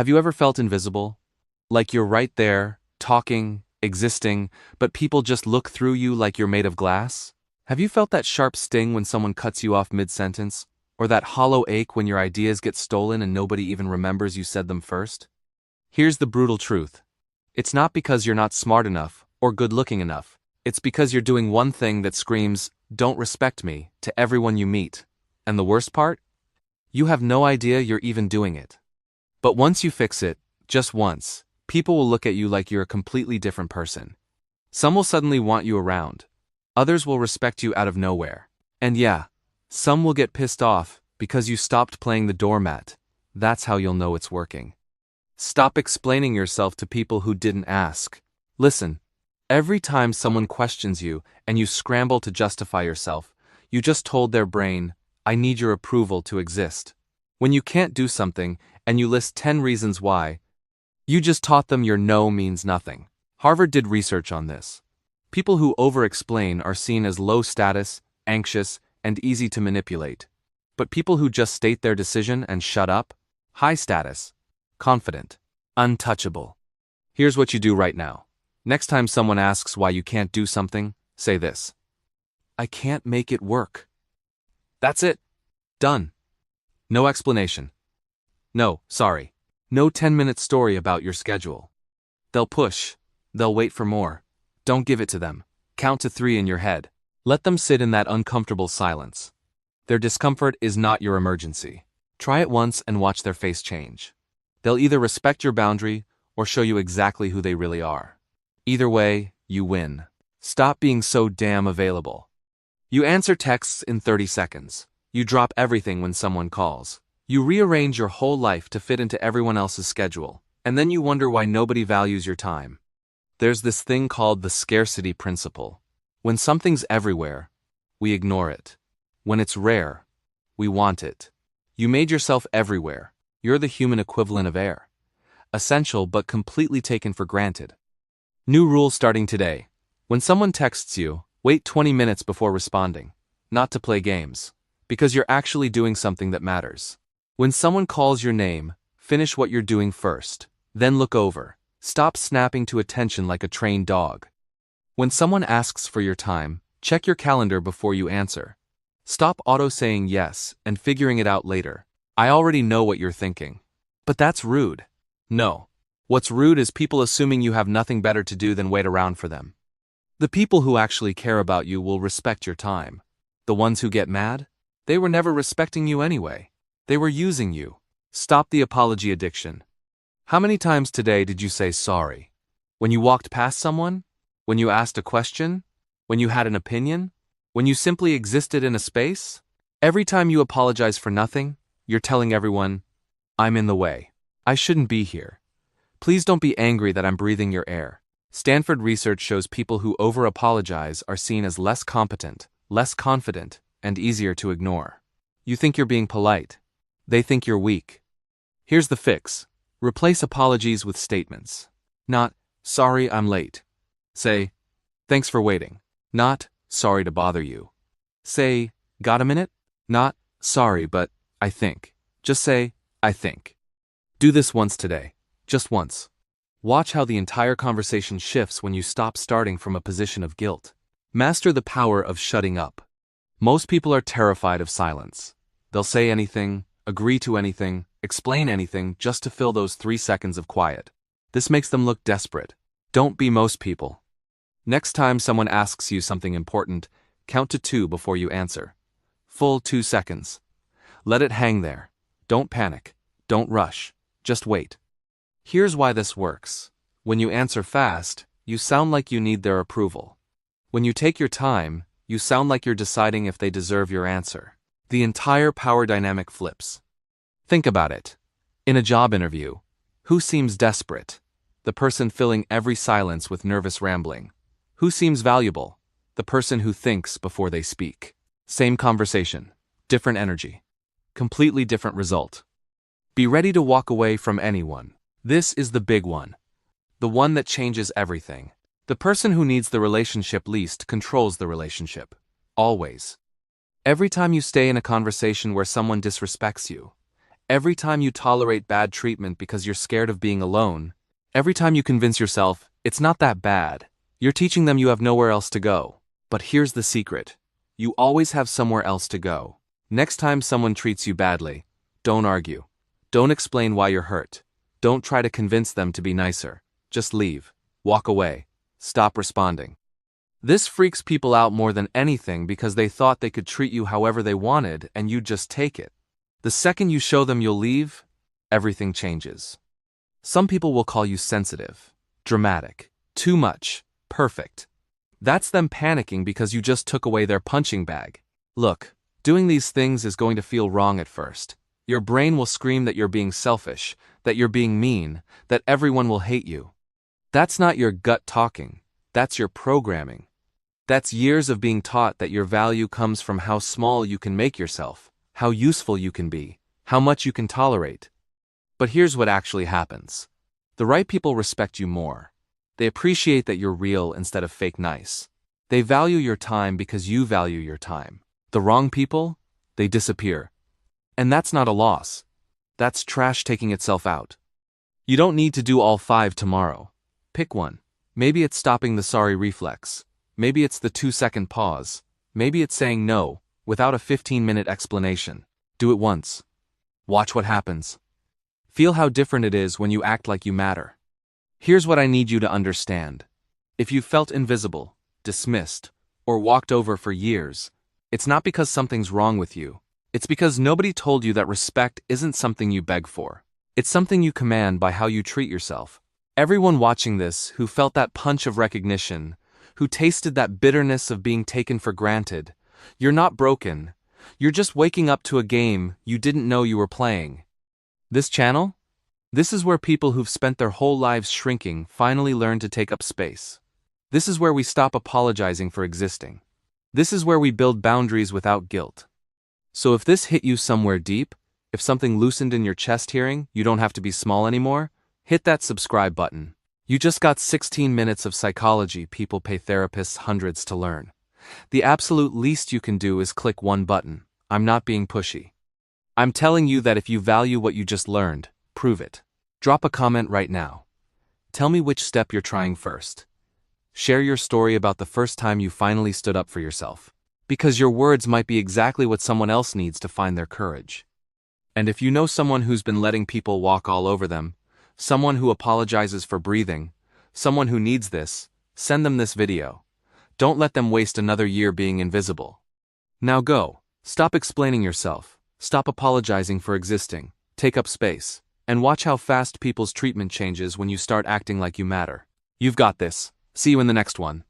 Have you ever felt invisible? Like you're right there, talking, existing, but people just look through you like you're made of glass? Have you felt that sharp sting when someone cuts you off mid-sentence? Or that hollow ache when your ideas get stolen and nobody even remembers you said them first? Here's the brutal truth. It's not because you're not smart enough or good-looking enough. It's because you're doing one thing that screams, "Don't respect me," to everyone you meet. And the worst part? You have no idea you're even doing it. But once you fix it, just once, people will look at you like you're a completely different person. Some will suddenly want you around. Others will respect you out of nowhere. And yeah, some will get pissed off because you stopped playing the doormat. That's how you'll know it's working. Stop explaining yourself to people who didn't ask. Listen, every time someone questions you and you scramble to justify yourself, you just told their brain, "I need your approval to exist." When you can't do something and you list 10 reasons why, you just taught them your no means nothing. Harvard did research on this. People who over-explain are seen as low status, anxious, and easy to manipulate. But people who just state their decision and shut up, high status, confident, untouchable. Here's what you do right now. Next time someone asks why you can't do something, say this: "I can't make it work." That's it. Done. No explanation. No, sorry. No 10-minute story about your schedule. They'll push. They'll wait for more. Don't give it to them. Count to 3 in your head. Let them sit in that uncomfortable silence. Their discomfort is not your emergency. Try it once and watch their face change. They'll either respect your boundary or show you exactly who they really are. Either way, you win. Stop being so damn available. You answer texts in 30 seconds. You drop everything when someone calls. You rearrange your whole life to fit into everyone else's schedule, and then you wonder why nobody values your time. There's this thing called the scarcity principle. When something's everywhere, we ignore it. When it's rare, we want it. You made yourself everywhere. You're the human equivalent of air. Essential but completely taken for granted. New rule starting today. When someone texts you, wait 20 minutes before responding. Not to play games, because you're actually doing something that matters. When someone calls your name, finish what you're doing first. Then look over. Stop snapping to attention like a trained dog. When someone asks for your time, check your calendar before you answer. Stop auto-saying yes and figuring it out later. I already know what you're thinking. But that's rude. No. What's rude is people assuming you have nothing better to do than wait around for them. The people who actually care about you will respect your time. The ones who get mad? They were never respecting you anyway. They were using you. Stop the apology addiction. How many times today did you say sorry? When you walked past someone? When you asked a question? When you had an opinion? When you simply existed in a space? Every time you apologize for nothing, you're telling everyone, "I'm in the way. I shouldn't be here. Please don't be angry that I'm breathing your air." Stanford research shows people who over-apologize are seen as less competent, less confident, and easier to ignore. You think you're being polite. They think you're weak. Here's the fix. Replace apologies with statements. Not, "Sorry, I'm late." Say, "Thanks for waiting." Not, "Sorry to bother you." Say, "Got a minute?" Not, "Sorry, but I think." Just say, "I think." Do this once today. Just once. Watch how the entire conversation shifts when you stop starting from a position of guilt. Master the power of shutting up. Most people are terrified of silence. They'll say anything, agree to anything, explain anything just to fill those 3 seconds of quiet. This makes them look desperate. Don't be most people. Next time someone asks you something important, count to 2 before you answer. Full 2 seconds. Let it hang there. Don't panic. Don't rush. Just wait. Here's why this works. When you answer fast, you sound like you need their approval. When you take your time, you sound like you're deciding if they deserve your answer. The entire power dynamic flips. Think about it. In a job interview, who seems desperate? The person filling every silence with nervous rambling. Who seems valuable? The person who thinks before they speak. Same conversation, different energy, completely different result. Be ready to walk away from anyone. This is the big one. The one that changes everything. The person who needs the relationship least controls the relationship. Always. Every time you stay in a conversation where someone disrespects you, Every time you tolerate bad treatment because you're scared of being alone, every time you convince yourself, it's not that bad, you're teaching them you have nowhere else to go. But here's the secret. You always have somewhere else to go. Next time someone treats you badly, don't argue. Don't explain why you're hurt. Don't try to convince them to be nicer. Just leave. Walk away. Stop responding. This freaks people out more than anything because they thought they could treat you however they wanted and you'd just take it. The second you show them you'll leave, everything changes. Some people will call you sensitive, dramatic, too much, perfect. That's them panicking because you just took away their punching bag. Look, doing these things is going to feel wrong at first. Your brain will scream that you're being selfish, that you're being mean, that everyone will hate you. That's not your gut talking. That's your programming. That's years of being taught that your value comes from how small you can make yourself, how useful you can be, how much you can tolerate. But here's what actually happens. The right people respect you more. They appreciate that you're real instead of fake nice. They value your time because you value your time. The wrong people, they disappear. And that's not a loss. That's trash taking itself out. You don't need to do all 5 tomorrow. Pick one. Maybe it's stopping the sorry reflex. Maybe it's the 2-second pause. Maybe it's saying no, without a 15-minute explanation. Do it once. Watch what happens. Feel how different it is when you act like you matter. Here's what I need you to understand. If you felt invisible, dismissed, or walked over for years, it's not because something's wrong with you. It's because nobody told you that respect isn't something you beg for. It's something you command by how you treat yourself. Everyone watching this who felt that punch of recognition, who tasted that bitterness of being taken for granted, you're not broken. You're just waking up to a game you didn't know you were playing. This channel? This is where people who've spent their whole lives shrinking finally learn to take up space. This is where we stop apologizing for existing. This is where we build boundaries without guilt. So if this hit you somewhere deep, if something loosened in your chest hearing you don't have to be small anymore, hit that subscribe button. You just got 16 minutes of psychology people pay therapists hundreds to learn. The absolute least you can do is click one button. I'm not being pushy. I'm telling you that if you value what you just learned, prove it. Drop a comment right now. Tell me which step you're trying first. Share your story about the first time you finally stood up for yourself. Because your words might be exactly what someone else needs to find their courage. And if you know someone who's been letting people walk all over them, someone who apologizes for breathing, someone who needs this, send them this video. Don't let them waste another year being invisible. Now go. Stop explaining yourself. Stop apologizing for existing. Take up space. And watch how fast people's treatment changes when you start acting like you matter. You've got this. See you in the next one.